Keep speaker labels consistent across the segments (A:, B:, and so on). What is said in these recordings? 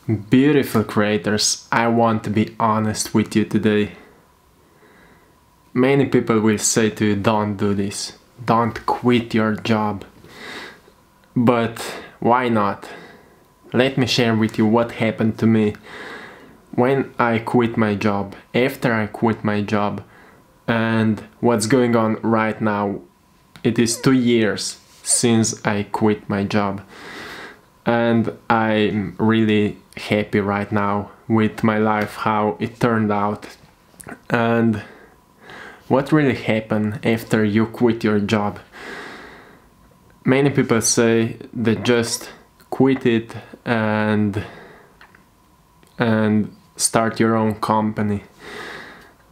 A: Beautiful creators, I want to be honest with you today. Many people will say to you, don't do this, don't quit your job. But why not? Let me share with you what happened to me when I quit my job, after I quit my job, and what's going on right now. It is 2 years since I quit my job. And I'm really happy right now with my life, how it turned out. And what really happened after you quit your job? Many people say they just quit it and start your own company,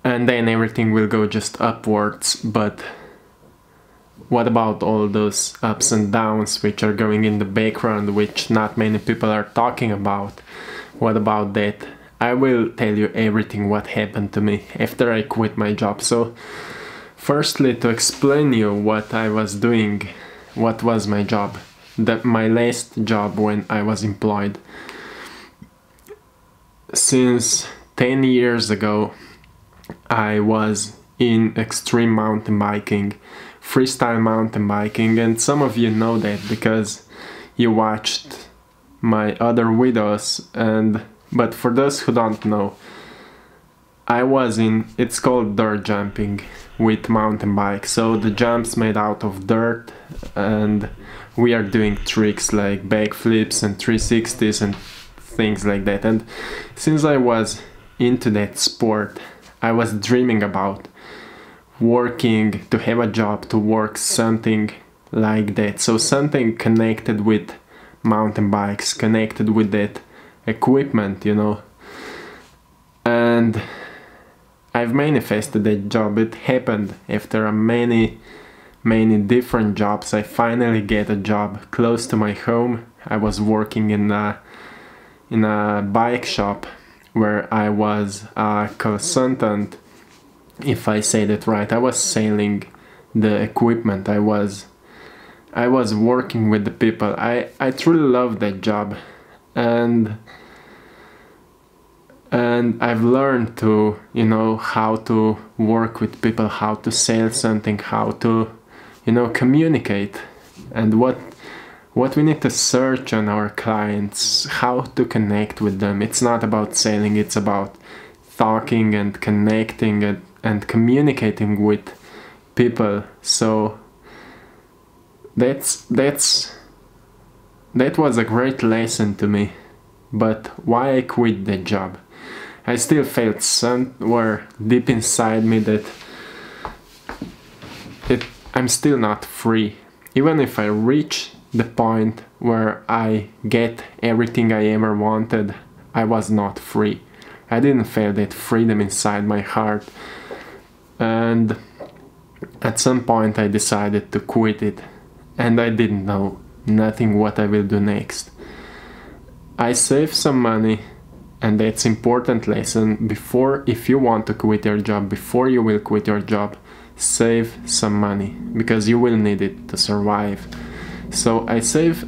A: and then everything will go just upwards. But what about all those ups and downs which are going in the background, which not many people are talking about? What about that? I will tell you everything what happened to me after I quit my job. So firstly, to explain you what I was doing, what was my job, my last job when I was employed. Since 10 years ago, I was in extreme mountain biking, freestyle mountain biking, and some of you know that because you watched my other videos. But for those who don't know, I was in, it's called dirt jumping with mountain bike. So the jump's made out of dirt and we are doing tricks like backflips and 360s and things like that. And since I was into that sport, I was dreaming about working, to have a job, to work something like that. So something connected with mountain bikes, connected with that equipment, you know. And I've manifested that job. It happened after many different jobs. I finally get a job close to my home. I was working in a bike shop where I was a consultant, if I say that right. I was selling the equipment. I was working with the people. I truly love that job, and I've learned to, you know, how to work with people, how to sell something, how to, you know, communicate, and what we need to search on our clients, how to connect with them. It's not about selling, it's about talking and connecting and communicating with people. So that was a great lesson to me. But why I quit the job? I still felt somewhere deep inside me that I'm still not free. Even if I reach the point where I get everything I ever wanted, I was not free. I didn't feel that freedom inside my heart. And at some point I decided to quit it. And I didn't know nothing what I will do next. I saved some money, and that's important lesson. Before, if you want to quit your job, before you will quit your job, save some money, because you will need it to survive. So I saved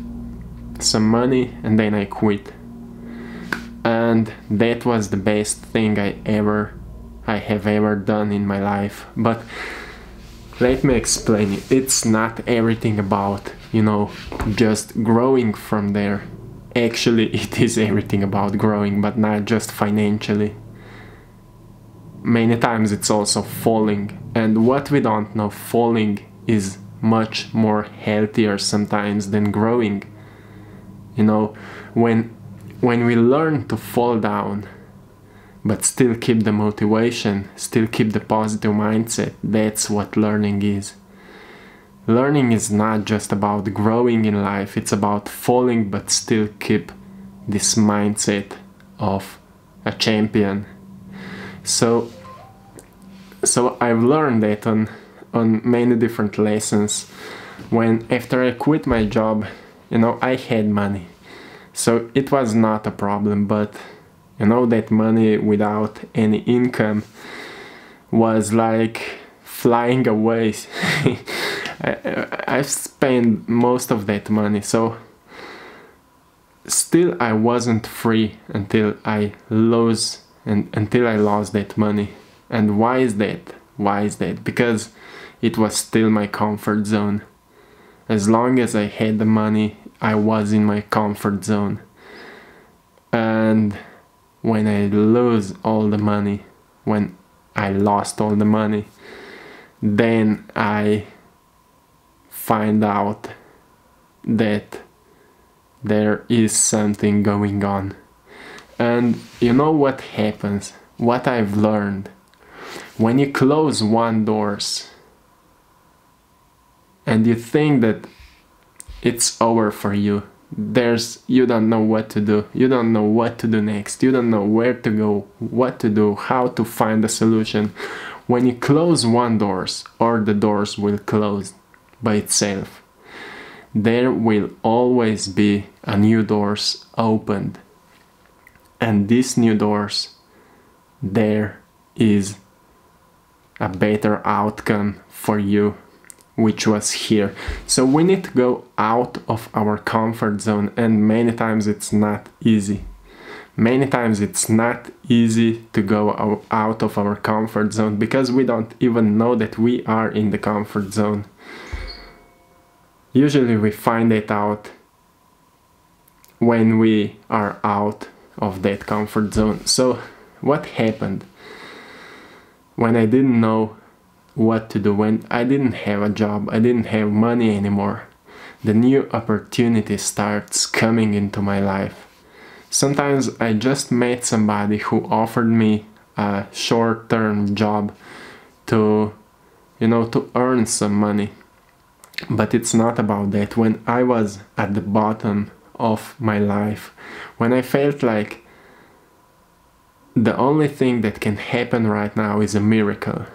A: some money and then I quit. And that was the best thing I have ever done in my life. But let me explain it. It's not everything about, you know, just growing from there. Actually, it is everything about growing, but not just financially. Many times it's also falling. And what we don't know, falling is much more healthier sometimes than growing. You know, when we learn to fall down, but still keep the motivation, still keep the positive mindset, that's what learning is. Learning is not just about growing in life, it's about falling but still keep this mindset of a champion. So I've learned that on many different lessons. When after I quit my job, you know, I had money. So it was not a problem, but you know, that money without any income was like flying away. I spent most of that money. So still I wasn't free until I lost that money. And why is that? Why is that? Because it was still my comfort zone. As long as I had the money, I was in my comfort zone. And when I lose all the money, when I lost all the money, then I find out that there is something going on. And you know what happens? What I've learned? When you close one doors and you think that it's over for you, you don't know what to do, you don't know what to do next, you don't know where to go, what to do, how to find a solution. When you close one doors, or the doors will close by itself, there will always be a new doors opened. And these new doors, there is a better outcome for you, which was here. So we need to go out of our comfort zone, and many times it's not easy. Many times it's not easy to go out of our comfort zone because we don't even know that we are in the comfort zone. Usually we find it out when we are out of that comfort zone. So what happened? When I didn't know what to do, when I didn't have a job, I didn't have money anymore, the new opportunity starts coming into my life. Sometimes I just met somebody who offered me a short-term job to, to earn some money. But it's not about that. When I was at the bottom of my life, when I felt like the only thing that can happen right now is a miracle,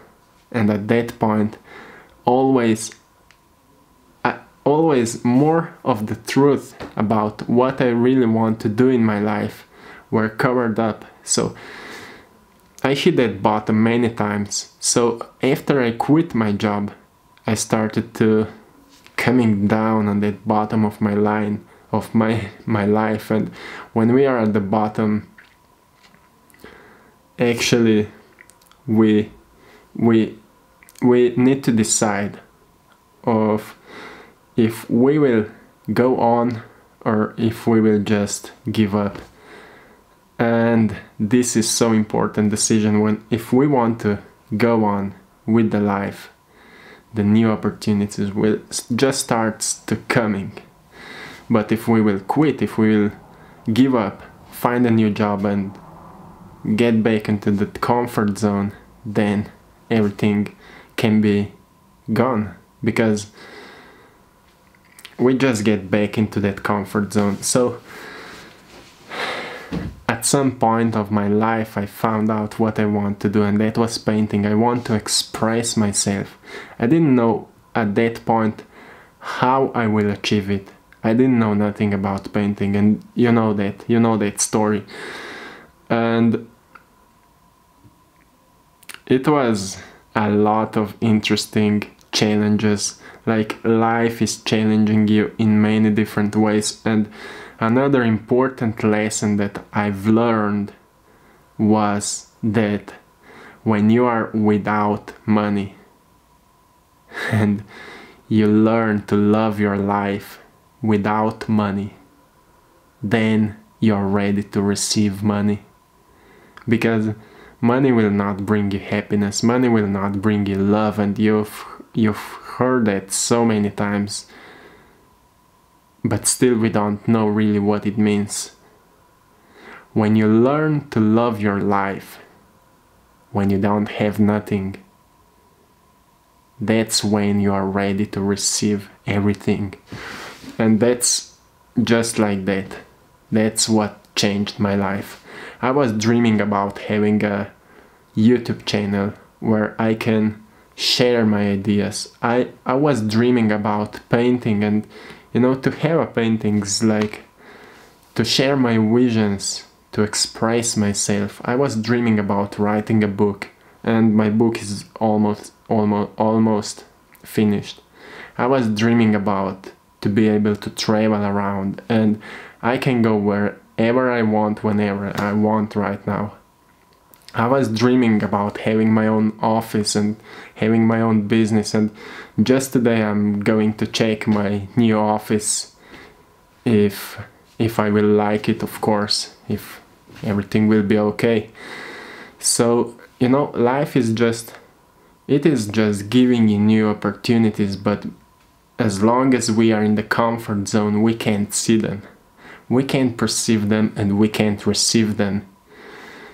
A: and at that point, always more of the truth about what I really want to do in my life were covered up. So I hit that bottom many times. So after I quit my job, I started to coming down on that bottom of my line of my life. And when we are at the bottom, actually we need to decide of if we will go on or if we will just give up. And this is so important decision. If we want to go on with the life, the new opportunities will just start to coming. But if we will quit, if we will give up, find a new job and get back into the comfort zone, then everything can be gone, because we just get back into that comfort zone. So at some point of my life I found out what I want to do, and that was painting. I want to express myself. I didn't know at that point how I will achieve it. I didn't know nothing about painting, and you know that story. And it was a lot of interesting challenges. Like, life is challenging you in many different ways. And another important lesson that I've learned was that when you are without money and you learn to love your life without money, then you're ready to receive money. Because money will not bring you happiness, money will not bring you love, and you've heard that so many times, but still we don't know really what it means. When you learn to love your life, when you don't have nothing, that's when you are ready to receive everything. And that's just like that. That's what changed my life. I was dreaming about having a YouTube channel where I can share my ideas. I was dreaming about painting, and to have a paintings, like to share my visions, to express myself. I was dreaming about writing a book, and my book is almost finished. I was dreaming about to be able to travel around, and I can go wherever I want, whenever I want right now. I was dreaming about having my own office and having my own business, and just today I'm going to check my new office if I will like it, of course, if everything will be okay. So, you know, life is just, it is just giving you new opportunities, but as long as we are in the comfort zone, we can't see them. We can't perceive them and we can't receive them.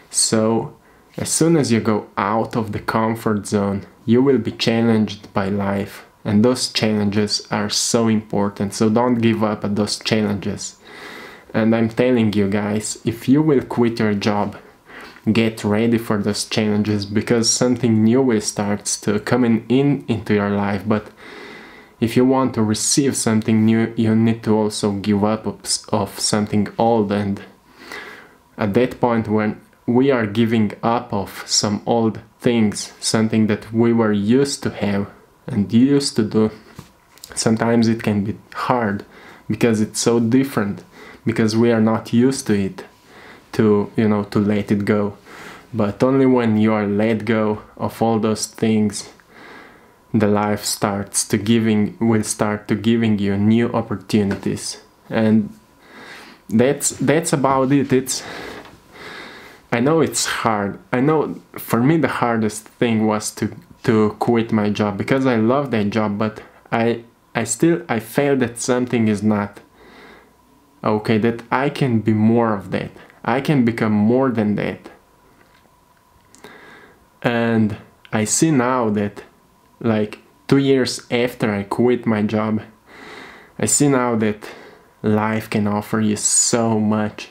A: So, as soon as you go out of the comfort zone, you will be challenged by life. And those challenges are so important, so don't give up at those challenges. And I'm telling you guys, if you will quit your job, get ready for those challenges, because something new will start to coming into your life. But if you want to receive something new, you need to also give up of something old. And at that point, when we are giving up of some old things, something that we were used to have and used to do, sometimes it can be hard because it's so different, because we are not used to it, to, you know, to let it go. But only when you are let go of all those things, the life will start to giving you new opportunities. And that's about it. I know it's hard. I know for me the hardest thing was to quit my job, because I love that job, but I felt that something is not okay, that I can be more of that. I can become more than that. And I see now that, like 2 years after I quit my job, I see now that life can offer you so much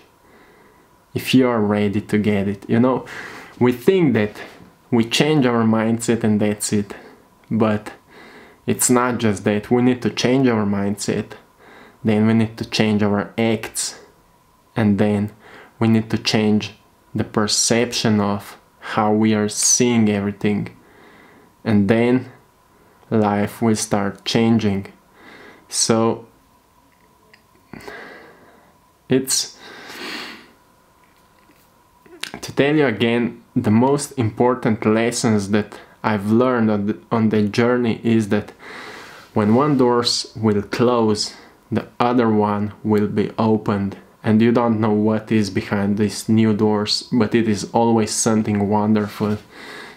A: if you are ready to get it. You know, we think that we change our mindset and that's it. But it's not just that. We need to change our mindset. Then we need to change our acts. And then we need to change the perception of how we are seeing everything. And then life will start changing. So it's, to tell you again, the most important lessons that I've learned on the journey is that when one door will close, the other one will be opened. And you don't know what is behind these new doors, but it is always something wonderful,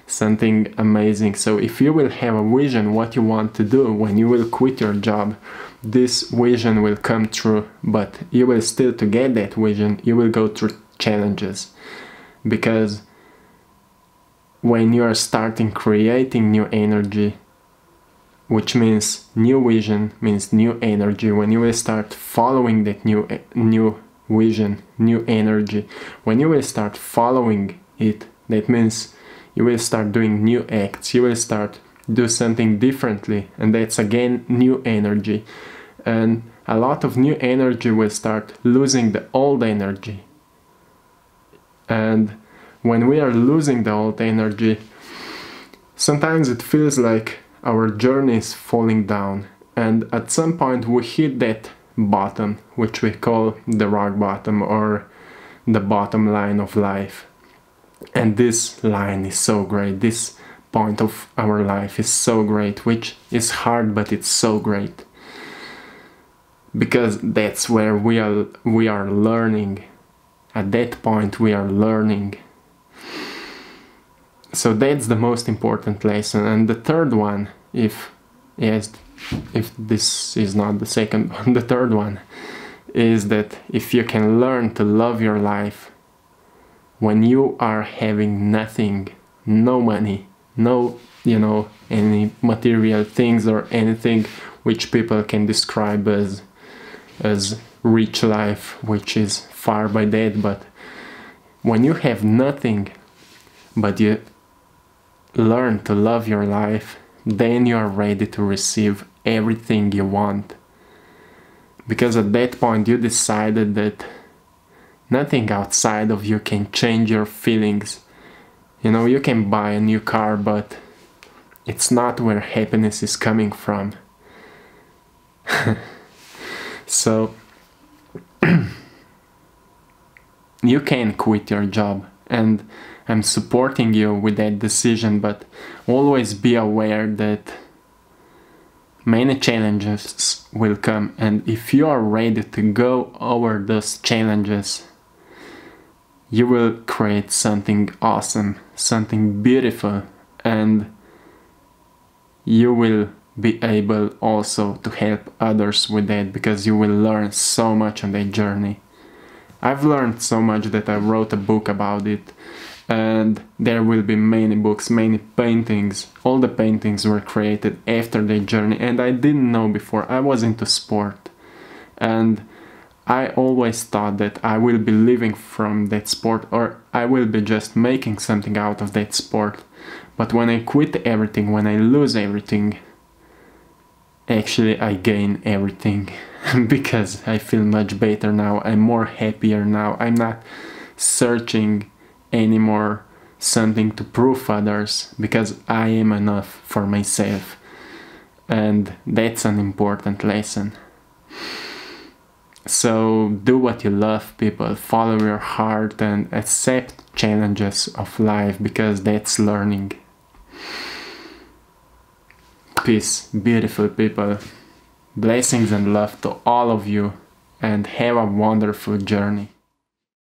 A: something amazing. So if you will have a vision what you want to do when you will quit your job, this vision will come true. But you will still, to get that vision, you will go through challenges. Because when you are starting creating new energy, which means new vision, means new energy, when you will start following that new vision, new energy, when you will start following it, that means you will start doing new acts, you will start do something differently, and that's again new energy. And a lot of new energy will start losing the old energy. And when we are losing the old energy, sometimes it feels like our journey is falling down, and at some point we hit that bottom, which we call the rock bottom or the bottom line of life. And this line is so great, this point of our life is so great, which is hard, but it's so great. Because that's where we are learning. At that point we are learning. So that's the most important lesson. And the third one, if this is not the second one, the third one is that if you can learn to love your life when you are having nothing, no money, no, you know, any material things or anything which people can describe as rich life, which is far by that. But when you have nothing, but you learn to love your life, then you are ready to receive everything you want. Because at that point you decided that nothing outside of you can change your feelings. You know, you can buy a new car, but it's not where happiness is coming from. So you can quit your job, and I'm supporting you with that decision, but always be aware that many challenges will come, and if you are ready to go over those challenges, you will create something awesome, something beautiful, and you will be able also to help others with that, because you will learn so much on that journey. I've learned so much that I wrote a book about it, and there will be many books, many paintings. All the paintings were created after the journey, and I didn't know before. I was into sport, and I always thought that I will be living from that sport, or I will be just making something out of that sport. But when I quit everything, when I lose everything, actually I gain everything because I feel much better now. I'm more happier now. I'm not searching anymore something to prove others, because I am enough for myself, and that's an important lesson. So do what you love, people. Follow your heart and accept challenges of life, because that's learning. Peace, beautiful people. Blessings and love to all of you, and have a wonderful journey.